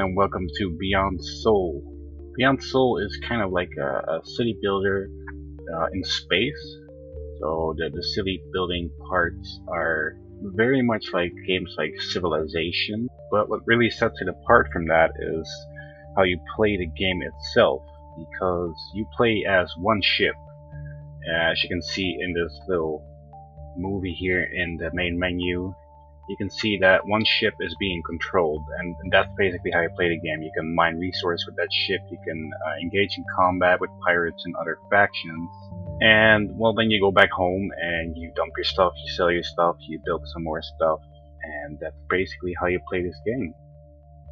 and welcome to Beyond Soul. Beyond Soul is kind of like a city builder in space. So the city building parts are very much like games like Civilization, but what really sets it apart from that is how you play the game itself, because you play as one ship. As you can see in this little movie here in the main menu, you can see that one ship is being controlled, and that's basically how you play the game. You can mine resources with that ship, you can engage in combat with pirates and other factions, and well, then you go back home and you dump your stuff, you sell your stuff, you build some more stuff, and that's basically how you play this game.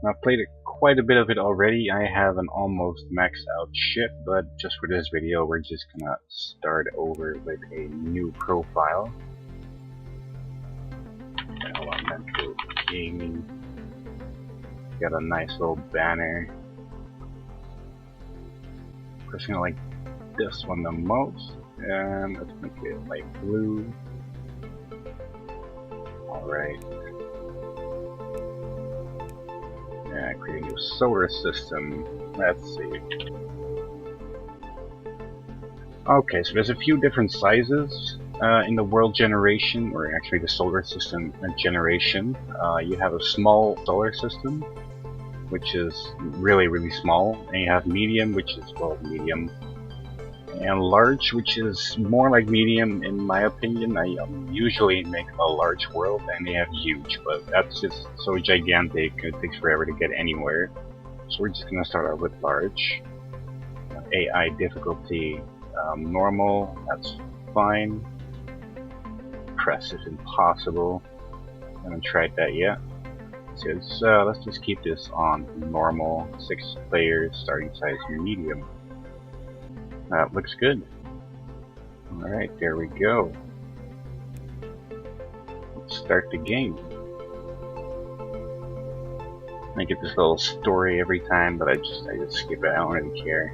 Now, I've played quite a bit of it already. I have an almost maxed out ship, but just for this video we're just gonna start over with a new profile. ElementalGaming. Got a nice little banner. Personally, I like this one the most, and let's make it light blue. Alright. And create a new solar system. Let's see. Okay, so there's a few different sizes. In the world generation, or actually the solar system generation, you have a small solar system, which is really small, and you have medium, which is, well, medium, and large, which is more like medium in my opinion. I usually make a large world, and they have huge, but that's just so gigantic, it takes forever to get anywhere. So we're just gonna start out with large. AI difficulty normal, that's fine. Press is impossible. I haven't tried that yet. So let's just keep this on normal. 6 players, starting size medium. That looks good. Alright, there we go. Let's start the game. I get this little story every time, but I just skip it. I don't really care.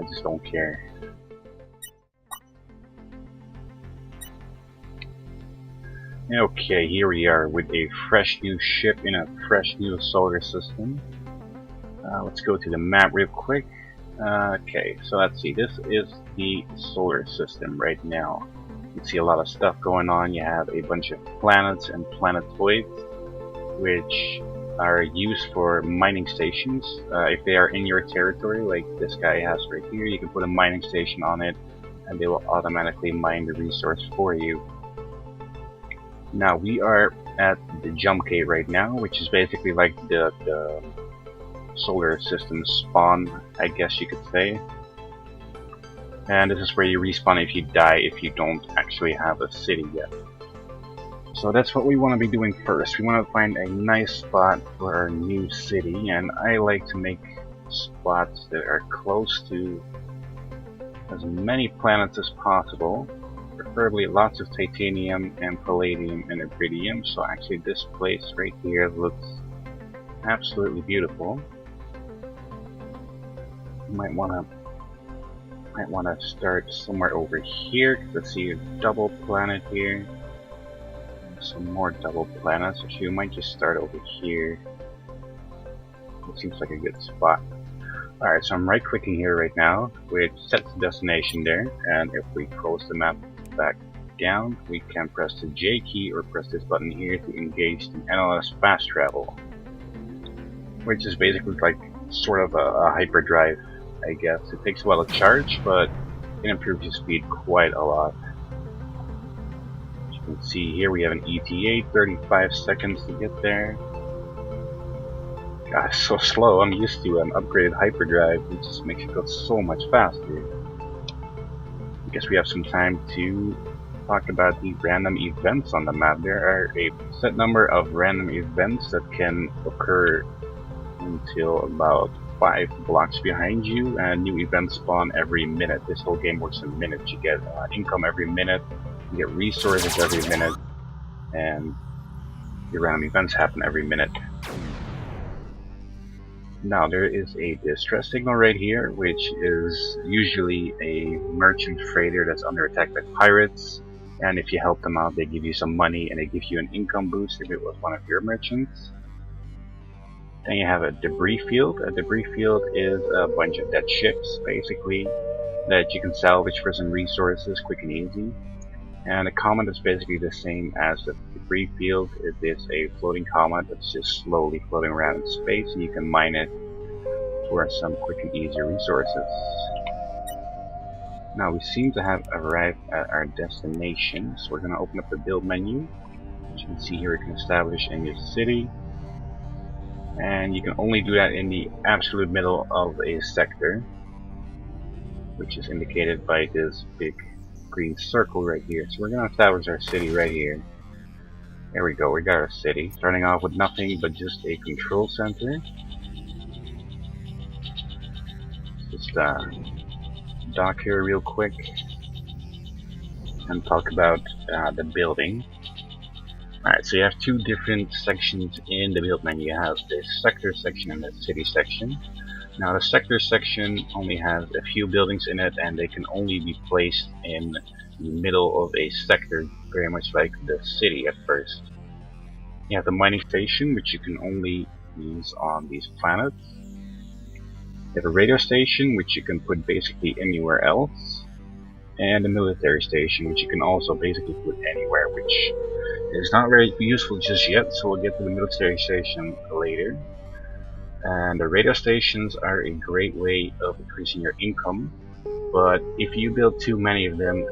I just don't care. Okay, here we are with a fresh new ship in a fresh new solar system. Let's go to the map real quick. Okay, so let's see, this is the solar system right now. You can see a lot of stuff going on. You have a bunch of planets and planetoids, which are used for mining stations. If they are in your territory, like this guy has right here, you can put a mining station on it, and they will automatically mine the resource for you. Now we are at the jump gate right now, which is basically like the solar system spawn, I guess you could say. And this is where you respawn if you die, if you don't actually have a city yet. So that's what we want to be doing first. We want to find a nice spot for our new city, and I like to make spots that are close to as many planets as possible. Preferably lots of titanium and palladium and iridium. So actually this place right here looks absolutely beautiful. You might wanna start somewhere over here, because I see a double planet here. Some more double planets, so you might just start over here. It seems like a good spot. Alright, so I'm right clicking here right now, which sets the destination there, and if we close the map back down, we can press the J key or press this button here to engage the NLS fast travel, which is basically like sort of a hyperdrive, I guess. It takes a while to charge, but it improves your speed quite a lot. As you can see here, we have an ETA, 35 seconds to get there. God, it's so slow. I'm used to an upgraded hyperdrive. It just makes it go so much faster. I guess we have some time to talk about the random events on the map. There are a set number of random events that can occur until about 5 blocks behind you, and new events spawn every minute. This whole game works in minutes. You get income every minute, you get resources every minute, and the random events happen every minute. Now there is a distress signal right here, which is usually a merchant freighter that's under attack by pirates, and if you help them out they give you some money and they give you an income boost if it was one of your merchants. Then you have a debris field. A debris field is a bunch of dead ships, basically, that you can salvage for some resources quick and easy. And a comet is basically the same as the debris field. It is a floating comet that's just slowly floating around in space, and you can mine it for some quick and easy resources. Now we seem to have arrived at our destination, so we're going to open up the build menu. As you can see here, we can establish a new city, and you can only do that in the absolute middle of a sector, which is indicated by this big green circle right here. So we're going to establish our city right here. There we go, we got our city. Starting off with nothing but just a control center. Just dock here real quick and talk about the building. Alright, so you have two different sections in the build menu. You have the sector section and the city section. Now the sector section only has a few buildings in it, and they can only be placed in the middle of a sector, very much like the city at first. You have the mining station, which you can only use on these planets. You have a radio station, which you can put basically anywhere else. And a military station, which you can also basically put anywhere, which is not very useful just yet, so we'll get to the military station later. And the radio stations are a great way of increasing your income, but if you build too many of them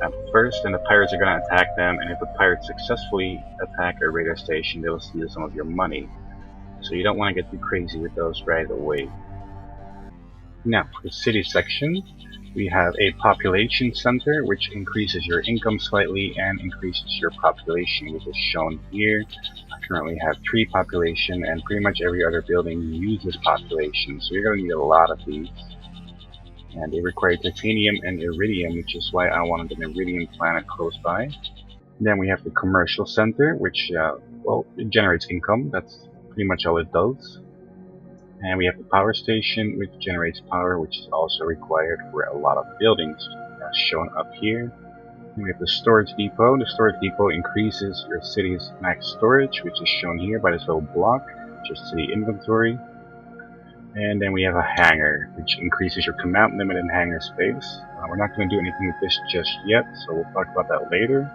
at first, then the pirates are going to attack them, and if the pirates successfully attack a radio station, they will steal some of your money. So you don't want to get too crazy with those right away. Now, for the city section, we have a population center, which increases your income slightly and increases your population, which is shown here. I currently have 3 population, and pretty much every other building uses population, so you're going to need a lot of these. And they require titanium and iridium, which is why I wanted an iridium planet close by. Then we have the commercial center, which, well, it generates income. That's pretty much all it does. And we have the power station, which generates power, which is also required for a lot of buildings, as shown up here. And we have the storage depot. The storage depot increases your city's max storage, which is shown here by this little block, which is city inventory. And then we have a hangar, which increases your command limit in hangar space. We're not going to do anything with this just yet, so we'll talk about that later.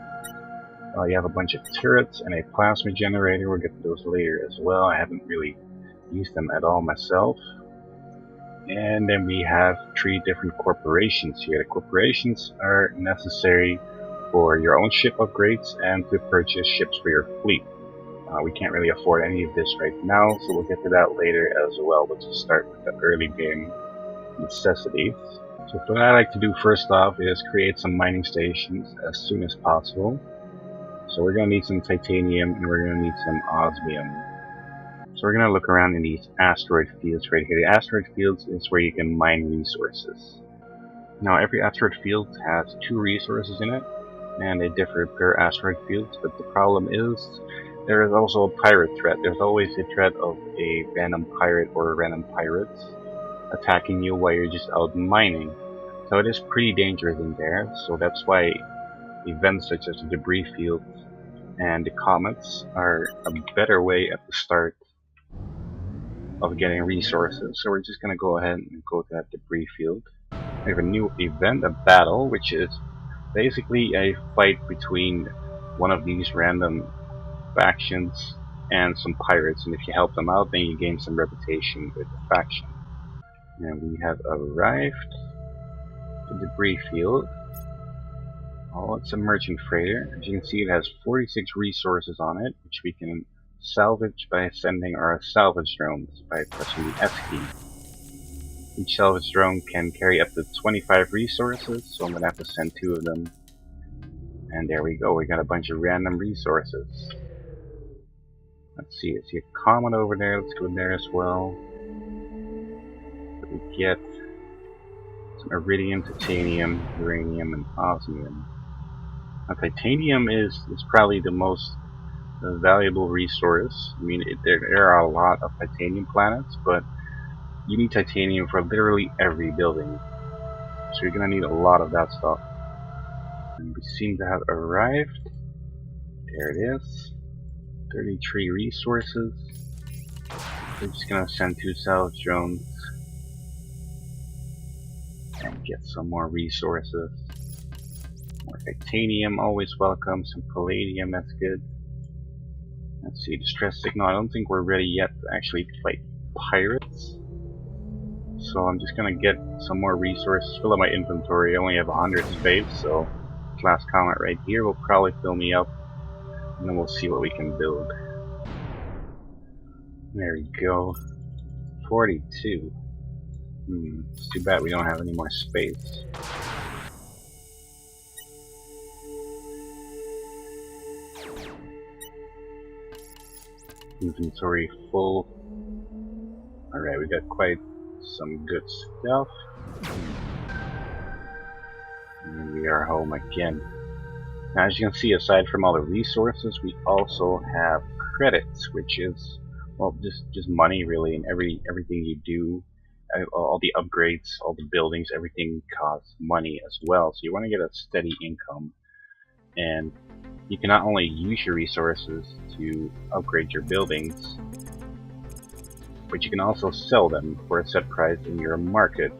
You have a bunch of turrets and a plasma generator. We'll get to those later as well. I haven't really used them at all myself. And then we have 3 different corporations here. The corporations are necessary for your own ship upgrades and to purchase ships for your fleet. We can't really afford any of this right now, so we'll get to that later as well. Let's just start with the early game necessities. So what I like to do first off is create some mining stations as soon as possible. So we're going to need some titanium and we're going to need some osmium. So we're going to look around in these asteroid fields right here. The asteroid fields is where you can mine resources. Now every asteroid field has 2 resources in it, and they differ per asteroid field, but the problem is there is also a pirate threat. There's always a threat of a random pirate or random pirates attacking you while you're just out mining. So it is pretty dangerous in there, so that's why events such as the debris field and the comets are a better way at the start of getting resources. So we're just going to go ahead and go to that debris field. We have a new event, a battle, which is basically a fight between one of these random factions and some pirates, and if you help them out, then you gain some reputation with the faction. And we have arrived at the debris field. Oh, it's a merchant freighter. As you can see, it has 46 resources on it, which we can salvage by sending our salvage drones by pressing the S key. Each salvage drone can carry up to 25 resources, so I'm going to have to send 2 of them. And there we go, we got a bunch of random resources. Let's see, I see a comet over there, let's go there as well. We get some iridium, titanium, uranium, and osmium. Now titanium is probably the most valuable resource. I mean, there are a lot of titanium planets, but you need titanium for literally every building. So you're going to need a lot of that stuff. And we seem to have arrived. There it is. 33 resources. We're just gonna send 2 south drones and get some more resources. More titanium, always welcome. Some palladium, that's good. Let's see, distress signal. I don't think we're ready yet to actually fight pirates. So I'm just gonna get some more resources, fill up my inventory. I only have 100 space, so this last comment right here will probably fill me up. And then we'll see what we can build. There we go. 42. It's too bad we don't have any more space. Inventory full. Alright, we got quite some good stuff. And we are home again. Now, as you can see, aside from all the resources, we also have credits, which is, well, just money really, and everything you do, all the upgrades, all the buildings, everything costs money as well. So you want to get a steady income, and you can not only use your resources to upgrade your buildings, but you can also sell them for a set price in your market.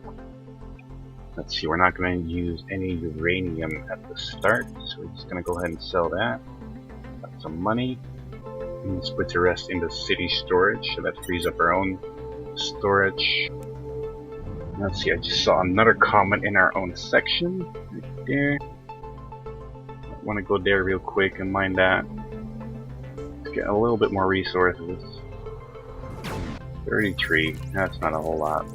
Let's see, we're not going to use any uranium at the start, so we're just going to go ahead and sell that. Got some money. And let's put the rest into city storage, so that frees up our own storage. Let's see, I just saw another comment in our own section, right there. I want to go there real quick and mine that. Let's get a little bit more resources. 33, that's not a whole lot.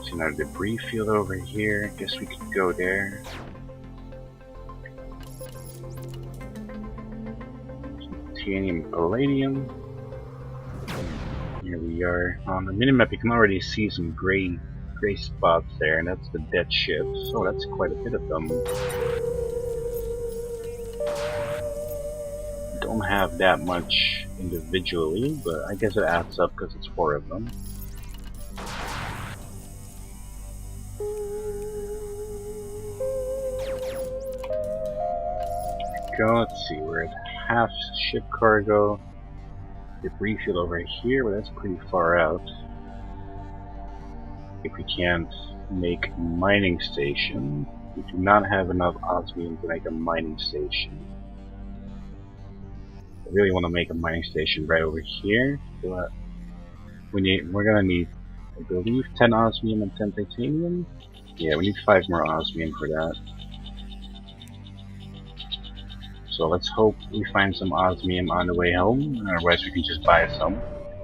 See another debris field over here, guess we could go there. Titanium, palladium. Here we are. On the minimap you can already see some gray spots there, and that's the dead ships. So that's quite a bit of them. Don't have that much individually, but I guess it adds up because it's 4 of them. Let's see, we're at half ship cargo. Debris field over here, but that's pretty far out. If we can't make mining station, we do not have enough osmium to make a mining station. I really want to make a mining station right over here, but we're gonna need, I believe, 10 osmium and 10 titanium. Yeah, we need 5 more osmium for that. So let's hope we find some osmium on the way home, otherwise we can just buy some.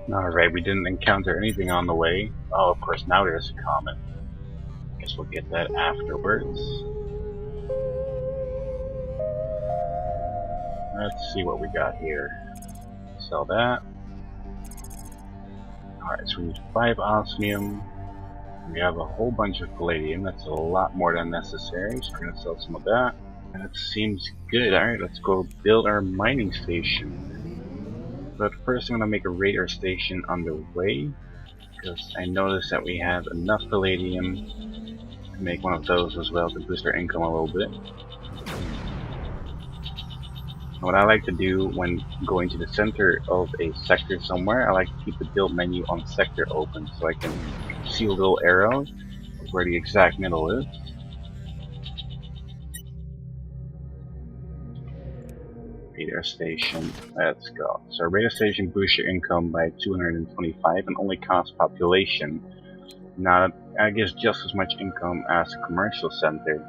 Alright, we didn't encounter anything on the way. Oh, of course, now there's a comet. Guess we'll get that afterwards. Let's see what we got here. Sell that. Alright, so we need 5 osmium. We have a whole bunch of palladium. That's a lot more than necessary, so we're going to sell some of that. That seems good. Alright, let's go build our mining station. But first I'm going to make a radar station on the way, because I noticed that we have enough palladium to make one of those as well to boost our income a little bit. What I like to do when going to the center of a sector somewhere, I like to keep the build menu on sector open so I can see a little arrow where the exact middle is. Radar station, let's go. So radar station boosts your income by 225 and only costs population. Now, I guess just as much income as a commercial center,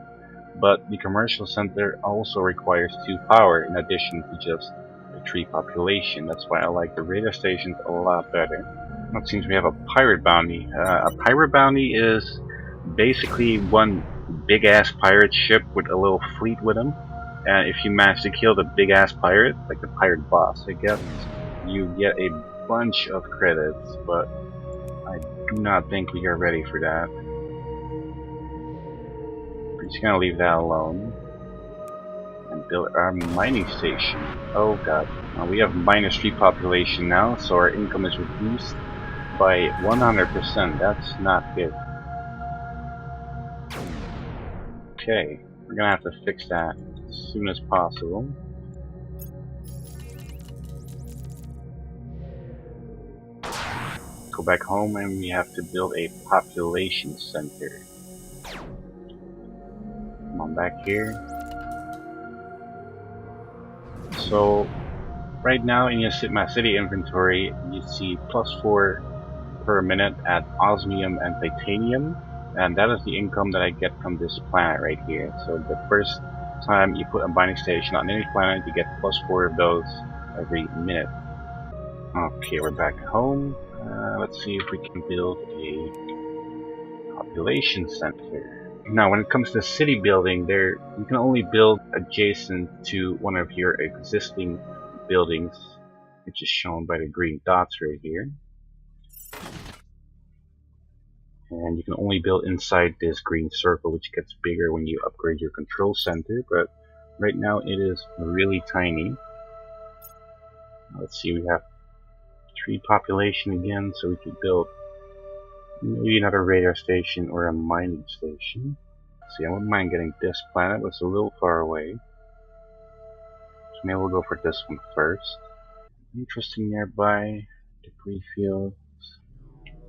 but the commercial center also requires 2 power in addition to just the 3 population. That's why I like the radar stations a lot better. Now it seems we have a pirate bounty. A pirate bounty is basically one big ass pirate ship with a little fleet with them. And if you manage to kill the big ass pirate, like the pirate boss, I guess, you get a bunch of credits, but I do not think we are ready for that. We're just gonna leave that alone and build our mining station. Oh god. We have -3 population now, so our income is reduced by 100%. That's not good. Okay, we're gonna have to fix that as soon as possible. back home and we have to build a population center. Come on back here. So right now in my city inventory, you see +4 per minute at osmium and titanium, and that is the income that I get from this planet right here. So the first time you put a mining station on any planet, you get +4 of those every minute. Okay, we're back home. Let's see if we can build a population center. Now, when it comes to city building, you can only build adjacent to one of your existing buildings, which is shown by the green dots right here. And you can only build inside this green circle, which gets bigger when you upgrade your control center, but right now it is really tiny. Let's see, we have 3 population again, so we could build maybe another radar station or a mining station. See, I wouldn't mind getting this planet, but it's a little far away. So maybe we'll go for this one first. Interesting nearby debris field.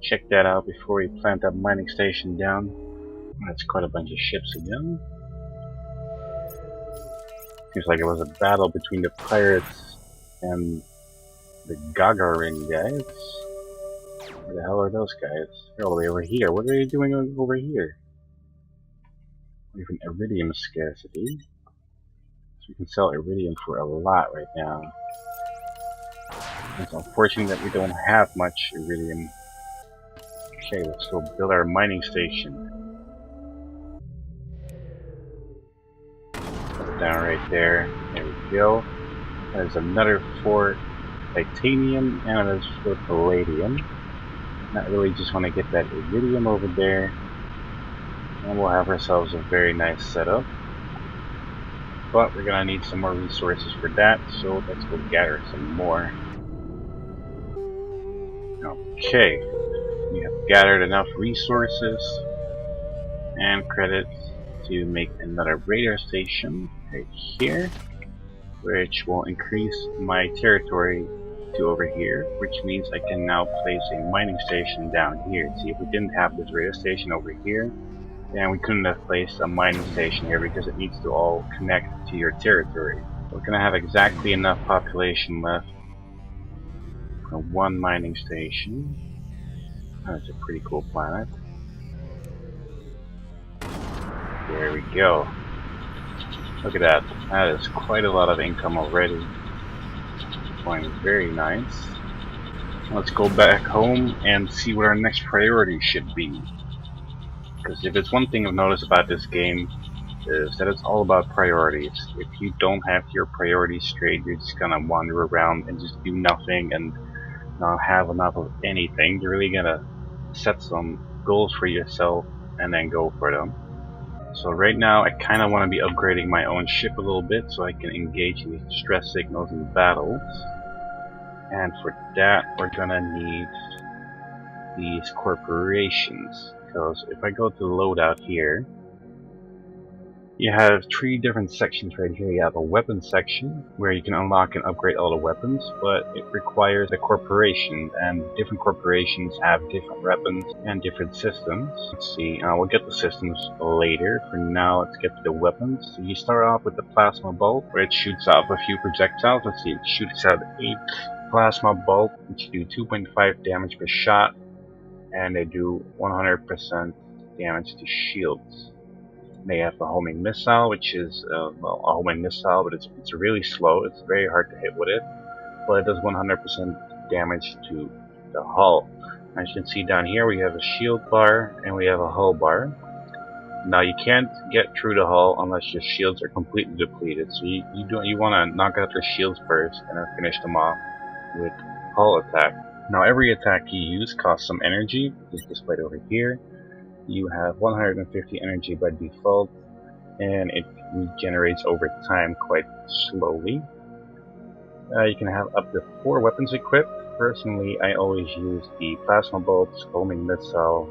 Check that out before we plant that mining station down. That's quite a bunch of ships again. Seems like it was a battle between the pirates and the Gagarin guys. Where the hell are those guys? They're all the way over here. What are they doing over here? We have an iridium scarcity. So we can sell iridium for a lot right now. It's unfortunate that we don't have much iridium. Okay, let's go build our mining station. Put it down right there. There we go. There's another 4 titanium and another 4 palladium. Not really, just want to get that iridium over there. And we'll have ourselves a very nice setup. But we're gonna need some more resources for that, so let's go gather some more. Okay. We have gathered enough resources and credits to make another radar station right here, which will increase my territory to over here, which means I can now place a mining station down here. See, if we didn't have this radar station over here, then we couldn't have placed a mining station here because it needs to all connect to your territory. We're gonna have exactly enough population left for 1 mining station. That's a pretty cool planet. There we go. Look at that. That is quite a lot of income already. Going very nice. Let's go back home and see what our next priority should be. Because if it's one thing I've noticed about this game, is that it's all about priorities. If you don't have your priorities straight, you're just gonna wander around and just do nothing and not have enough of anything. You're really gonna set some goals for yourself and then go for them. So right now I kind of want to be upgrading my own ship a little bit so I can engage with stress signals in battles. And for that we're gonna need these corporations. Because if I go to loadout here, you have 3 different sections right here. You have a weapon section where you can unlock and upgrade all the weapons, but it requires a corporation, and different corporations have different weapons and different systems. Let's see, we'll get the systems later. For now, let's get to the weapons. So you start off with the plasma bolt, where it shoots off a few projectiles. Let's see, it shoots out 8 plasma bolt, which do 2.5 damage per shot, and they do 100% damage to shields. They have a homing missile, which is well, a homing missile, but it's really slow. It's very hard to hit with it, but it does 100% damage to the hull. As you can see down here, we have a shield bar and we have a hull bar. Now you can't get through the hull unless your shields are completely depleted. So you want to knock out their shields first and then finish them off with hull attack. Now every attack you use costs some energy. It's displayed over here. You have 150 energy by default, and it regenerates over time quite slowly. You can have up to 4 weapons equipped. Personally, I always use the plasma bolts, homing missile,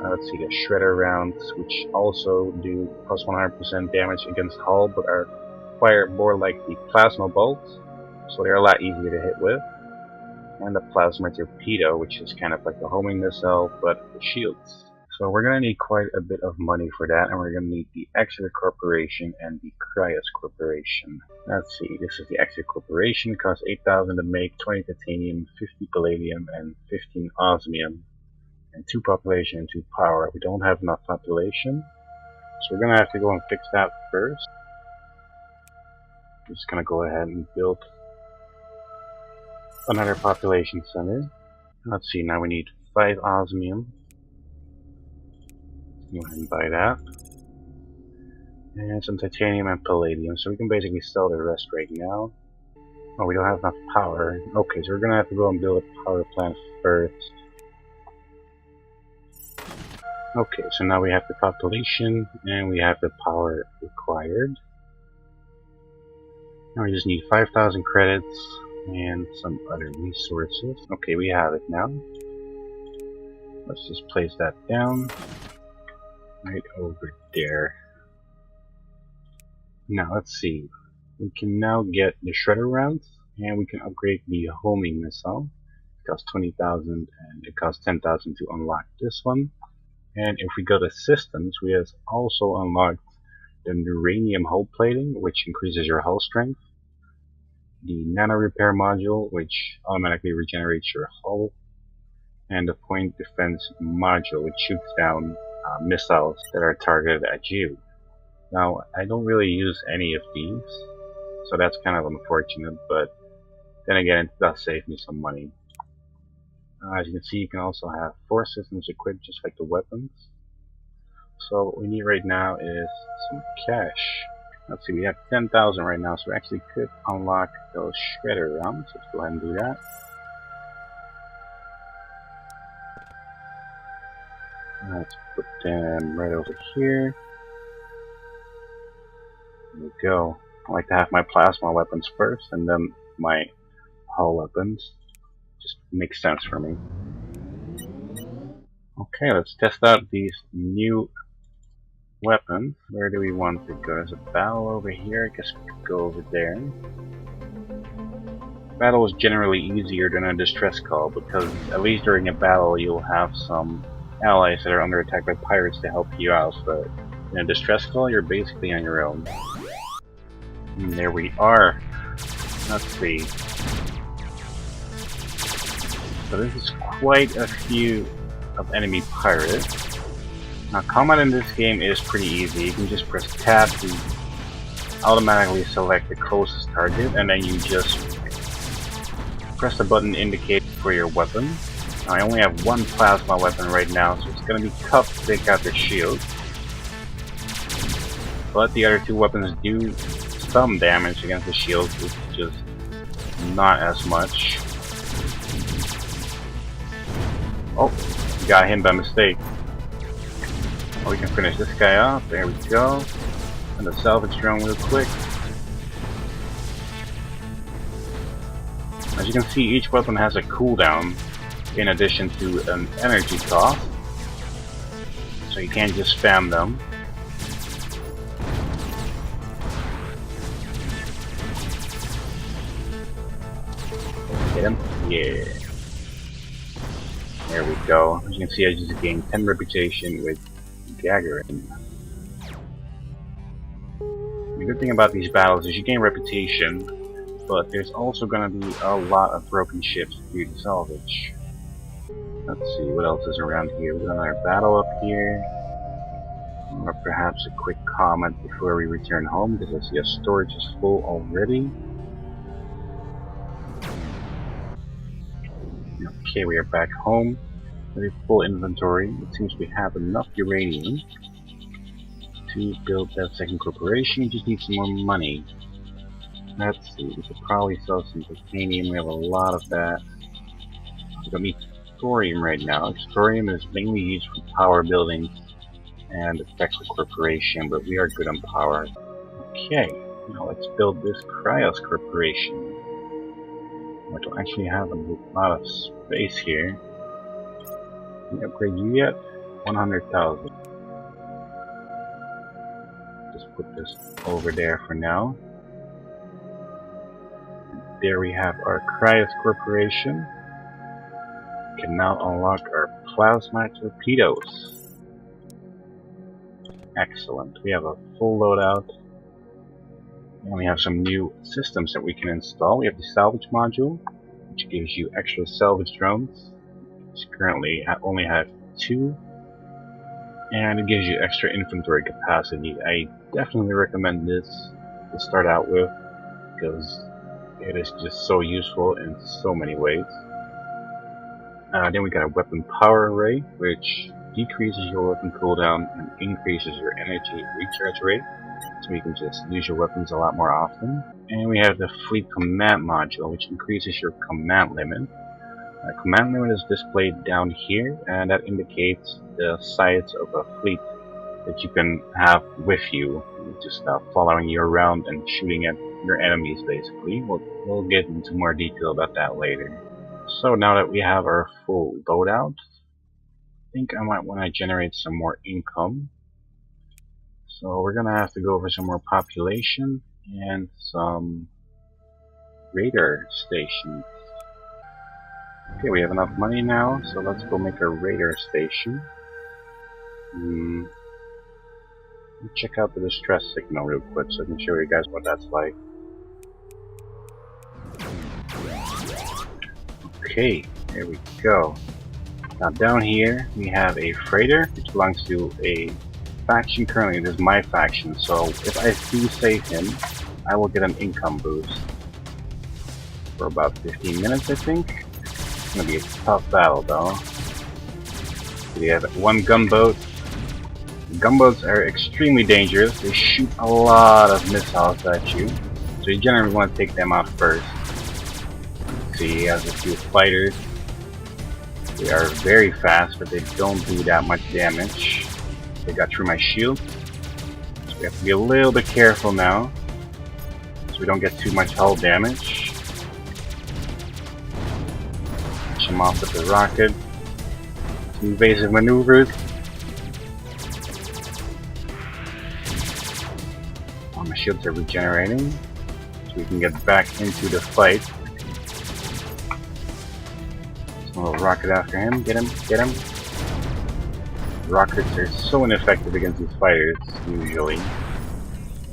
let's see, the shredder rounds, which also do plus 100% damage against hull, but are quite more like the plasma bolts, so they're a lot easier to hit with. and a plasma torpedo, which is kind of like a homing missile, but with shields. So we're going to need quite a bit of money for that, and we're going to need the Exeter Corporation and the Cryos Corporation. Let's see, this is the Exeter Corporation, costs 8,000 to make, 20 titanium, 50 palladium, and 15 osmium, and 2 population and 2 power. We don't have enough population, so we're going to have to go and fix that first. I'm just going to go ahead and build another population center. Let's see, now we need 5 osmium. Go ahead and buy that. And some titanium and palladium, so we can basically sell the rest right now. Oh, we don't have enough power. Okay, so we're gonna have to go and build a power plant first. Okay, so now we have the population and we have the power required. Now we just need 5,000 credits and some other resources. Okay, we have it now. Let's just place that down right over there. Now let's see. We can now get the shredder rounds and we can upgrade the homing missile. It costs 20,000 and it costs 10,000 to unlock this one. And if we go to systems, we have also unlocked the uranium hull plating, which increases your hull strength. The nano repair module, which automatically regenerates your hull. And the point defense module, which shoots down missiles that are targeted at you. Now, I don't really use any of these, so that's kind of unfortunate, but then again, it does save me some money. As you can see, you can also have 4 systems equipped, just like the weapons. So what we need right now is some cash. Let's see, we have 10,000 right now, so we actually could unlock those shredder rounds. Let's go ahead and do that. Let's put them right over here. There we go. I like to have my plasma weapons first, and then my hull weapons. Just makes sense for me. Okay, let's test out these new weapons. Where do we want to go? There's a battle over here. I guess we could go over there. Battle is generally easier than a distress call, because at least during a battle you'll have some allies that are under attack by pirates to help you out, but in a distress call you're basically on your own. And there we are. Let's see. So this is quite a few of enemy pirates. Now combat in this game is pretty easy. You can just press tab to automatically select the closest target, and then you just press the button indicated for your weapon. Now I only have one plasma weapon right now, so it's going to be tough to take out their shield. But the other 2 weapons do some damage against the shield, it's just not as much. Oh, got him by mistake. Oh, we can finish this guy off. There we go. And the salvage drone real quick. As you can see, each weapon has a cooldown in addition to an energy cost. So you can't just spam them. Get him? Yeah. There we go. As you can see, I just gained 10 reputation with Gagarin. The good thing about these battles is you gain reputation, but there's also going to be a lot of broken ships for you to salvage. Let's see, what else is around here? We've got another battle up here. Or perhaps a quick comment before we return home, because I see our storage is full already. Okay, we are back home. Very full inventory. It seems we have enough uranium to build that second corporation. We just need some more money. Let's see, we could probably sell some titanium. We have a lot of that. We don't need thorium right now. Thorium is mainly used for power buildings and the Texas Corporation, but we are good on power. Okay, now let's build this Cryos Corporation. I don't actually have a lot of space here. Can we upgrade you yet? 100,000. Just put this over there for now. There we have our Cryos Corporation. Can now unlock our plasma torpedoes. Excellent. We have a full loadout. And we have some new systems that we can install. We have the salvage module, which gives you extra salvage drones. Which currently I only have 2. And it gives you extra inventory capacity. I definitely recommend this to start out with, because it is just so useful in so many ways. Then we got a weapon power array, which decreases your weapon cooldown and increases your energy recharge rate, so you can just use your weapons a lot more often. And we have the fleet command module, which increases your command limit. Command limit is displayed down here, and that indicates the size of a fleet that you can have with you, just following you around and shooting at your enemies, basically. We'll get into more detail about that later. So now that we have our full loadout, I think I might want to generate some more income. So we're gonna have to go over some more population and some radar stations. Okay, we have enough money now, so let's go make a radar station. Check out the distress signal real quick so I can show you guys what that's like. Okay, there we go. Now down here we have a freighter which belongs to a faction. Currently it is my faction, so if I do save him, I will get an income boost for about 15 minutes, I think. It's gonna be a tough battle though. We have 1 gunboat. Gunboats are extremely dangerous. They shoot a lot of missiles at you, so you generally want to take them out first. See, he has a few fighters. They are very fast, but they don't do that much damage. They got through my shield, so we have to be a little bit careful now, so we don't get too much hull damage. Push him off with the rocket. Some invasive maneuvers. My shields are regenerating, so we can get back into the fight. So a little rocket after him. Get him, get him. Rockets are so ineffective against these fighters, usually.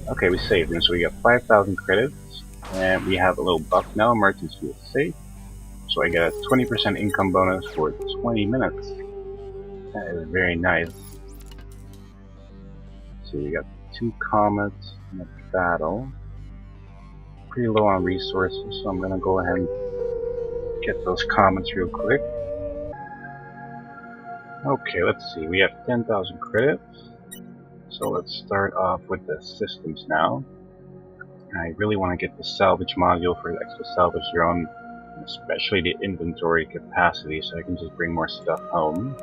Okay, we saved him, so we got 5,000 credits, and we have a little buff now. Emergency is safe, so I get a 20% income bonus for 20 minutes. That is very nice. So we got 2 comets in a battle. Pretty low on resources, so I'm gonna go ahead and get those comets real quick. Okay, let's see. We have 10,000 credits. So let's start off with the systems now. I really want to get the salvage module for the extra salvage drone, especially the inventory capacity, so I can just bring more stuff home.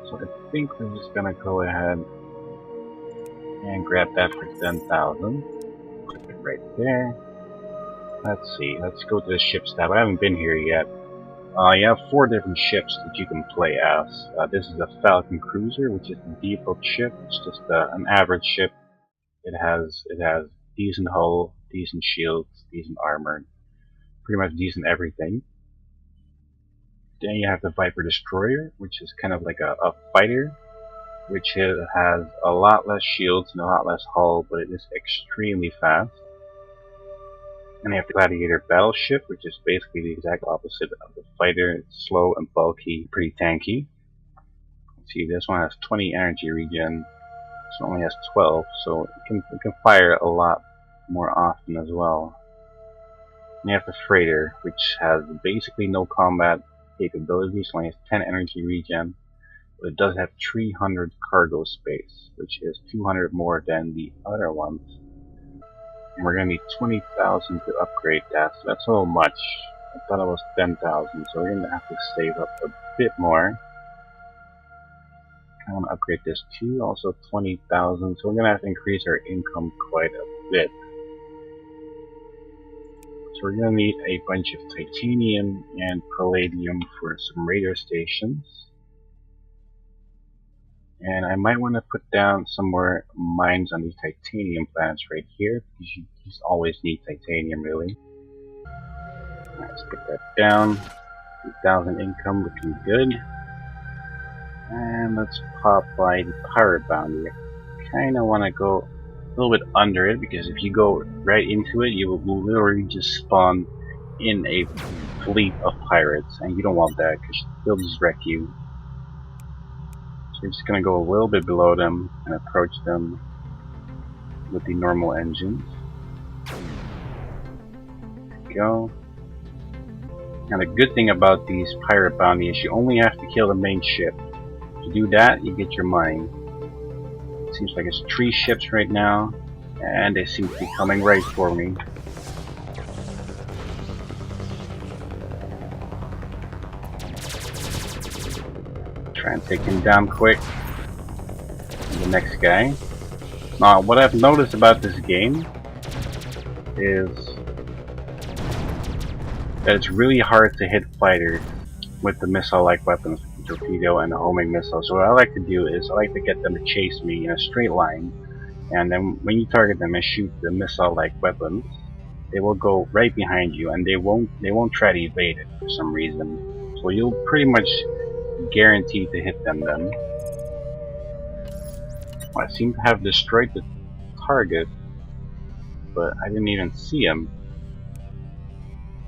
So I think we're just gonna go ahead and grab that for 10,000. Click it right there. Let's see, let's go to the ships tab. I haven't been here yet. You have 4 different ships that you can play as. This is a Falcon Cruiser, which is the default ship. It's just an average ship. It has decent hull, decent shields, decent armor, pretty much decent everything. Then you have the Viper Destroyer, which is kind of like a fighter, which has a lot less shields and a lot less hull, but it is extremely fast. And you have the Gladiator Battleship, which is basically the exact opposite of the fighter. It's slow and bulky, pretty tanky. Let's see, this one has 20 energy regen. This one only has 12, so it can fire a lot more often as well. And you have the Freighter, which has basically no combat capabilities, only has 10 energy regen, but it does have 300 cargo space, which is 200 more than the other ones. And we're going to need 20,000 to upgrade that, so that's a little much. I thought it was 10,000, so we're going to have to save up a bit more. I want to upgrade this too, also 20,000, so we're going to have to increase our income quite a bit. So we're going to need a bunch of titanium and palladium for some radar stations. And I might want to put down some more mines on these titanium planets right here, because you just always need titanium, really. Let's put that down. 2,000 income, looking good. And let's pop by the pirate bounty. I kinda wanna go a little bit under it, because if you go right into it, you will literally just spawn in a fleet of pirates, and you don't want that, because they'll just wreck you. So we're just gonna go a little bit below them and approach them with the normal engines. There we go. Now the good thing about these pirate bounties is you only have to kill the main ship. If you do that, you get your money. Seems like it's 3 ships right now, and they seem to be coming right for me. Try and take him down quick. And the next guy. Now, what I've noticed about this game is that it's really hard to hit fighters with the missile-like weapons, the torpedo and the homing missile. So what I like to do is I like to get them to chase me in a straight line, and then when you target them and shoot the missile-like weapons, they will go right behind you, and they won't try to evade it for some reason. So you'll pretty much guarantee to hit them then. Well, I seem to have destroyed the target, but I didn't even see him.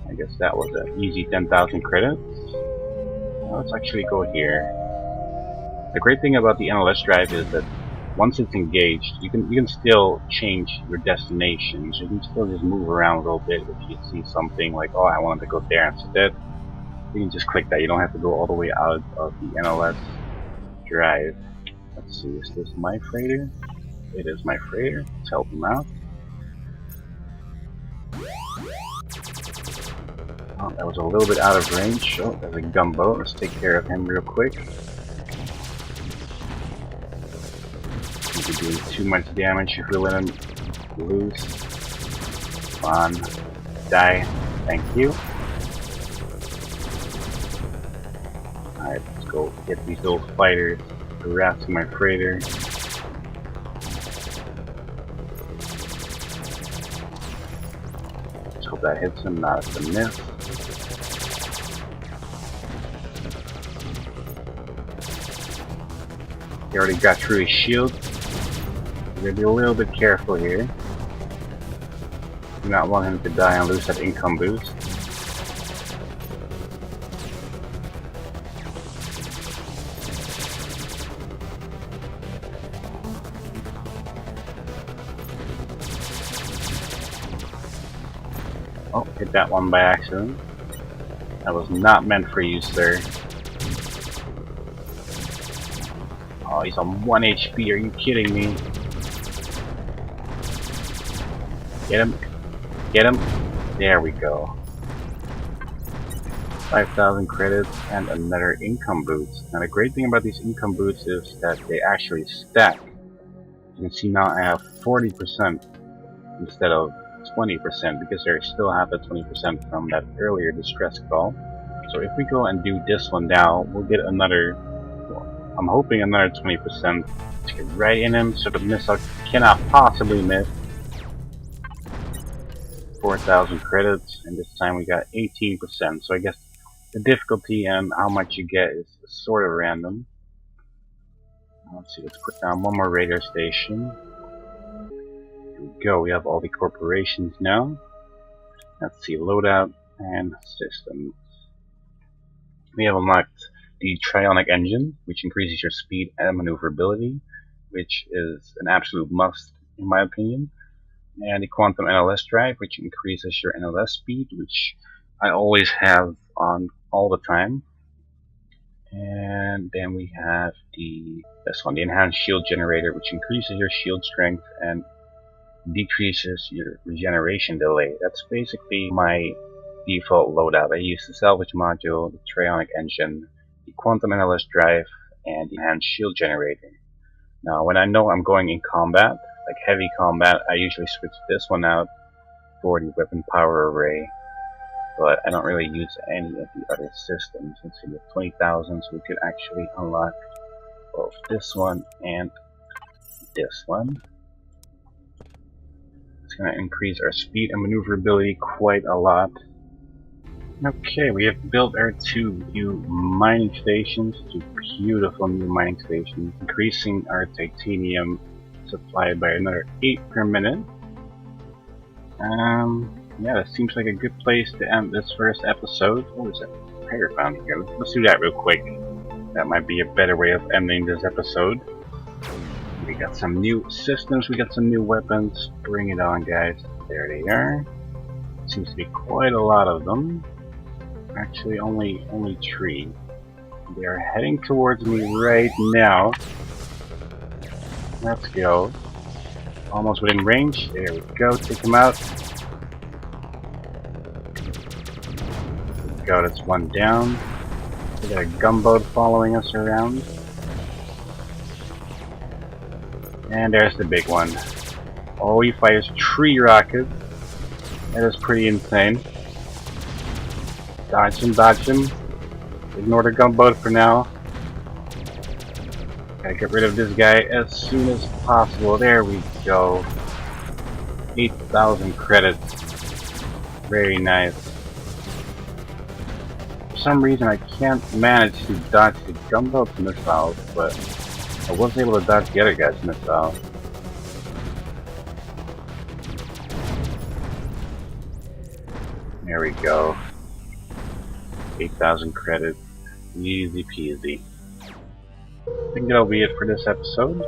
I guess that was an easy 10,000 credits. Well, let's actually go here. The great thing about the NLS drive is that once it's engaged, you can still change your destination. So you can still just move around a little bit if you see something like, oh, I wanted to go there instead. You can just click that. You don't have to go all the way out of the NLS drive. Let's see, is this my freighter? It is my freighter. Let's help him out. Oh, that was a little bit out of range. Oh, there's a gunboat. Let's take care of him real quick. He's doing too much damage if we let him loose. Come on. Die. Thank you. Alright, let's go get these little fighters harassing my freighter. Let's hope that hits him, not a miss. He already got through his shield. We're gonna be a little bit careful here. Do not want him to die and lose that income boost. Oh, hit that one by accident. That was not meant for you, sir. Oh, he's on 1 HP, are you kidding me? Get him. Get him. There we go. 5,000 credits and another income boost. Now the great thing about these income boosts is that they actually stack. You can see now I have 40% instead of 20% because there still have the 20% from that earlier distress call. So if we go and do this one now, we'll get another, well, I'm hoping another 20% to get right in him so the missile cannot possibly miss. 4,000 credits, and this time we got 18%. So I guess the difficulty and how much you get is sort of random. Let's see, let's put down one more radar station. Here we go, we have all the corporations now. Let's see, loadout and systems. We have unlocked the Trionic engine, which increases your speed and maneuverability, which is an absolute must in my opinion. And the Quantum NLS drive, which increases your NLS speed, which I always have on all the time. And then we have this one, the Enhanced Shield Generator, which increases your shield strength and decreases your regeneration delay. That's basically my default loadout. I use the Salvage Module, the Trionic engine, the Quantum NLS drive, and the Enhanced Shield Generator. Now, when I know I'm going in combat, like heavy combat, I usually switch this one out for the weapon power array, but I don't really use any of the other systems. Let's see, with 20,000, so we could actually unlock both this one and this one. It's going to increase our speed and maneuverability quite a lot. Okay, we have built our 2 new mining stations, 2 beautiful new mining stations, increasing our titanium supply by another 8 per minute. Yeah, that seems like a good place to end this first episode. Oh, there's a prayer fountain here. Let's do that real quick. That might be a better way of ending this episode. We got some new systems, we got some new weapons. Bring it on, guys. There they are. Seems to be quite a lot of them. Actually, only 3. They are heading towards me right now. Let's go. Almost within range. There we go. Take them out. There we go. That's one down. We got a gunboat following us around. And there's the big one. Oh, he fires 3 rockets. That is pretty insane. Dodge him, dodge him. Ignore the gunboat for now. Gotta get rid of this guy as soon as possible. There we go. 8,000 credits. Very nice. For some reason I can't manage to dodge the gunboat's missiles, but I was able to dodge the other guy's missile. There we go. 8,000 credits. Easy peasy. I think that'll be it for this episode.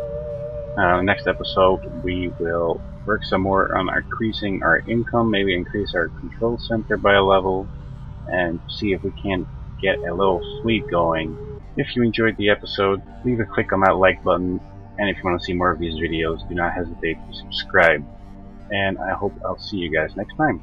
Next episode we will work some more on increasing our income, maybe increase our control center by a level, and see if we can get a little fleet going. If you enjoyed the episode, leave a click on that like button, and if you want to see more of these videos, do not hesitate to subscribe. And I hope I'll see you guys next time.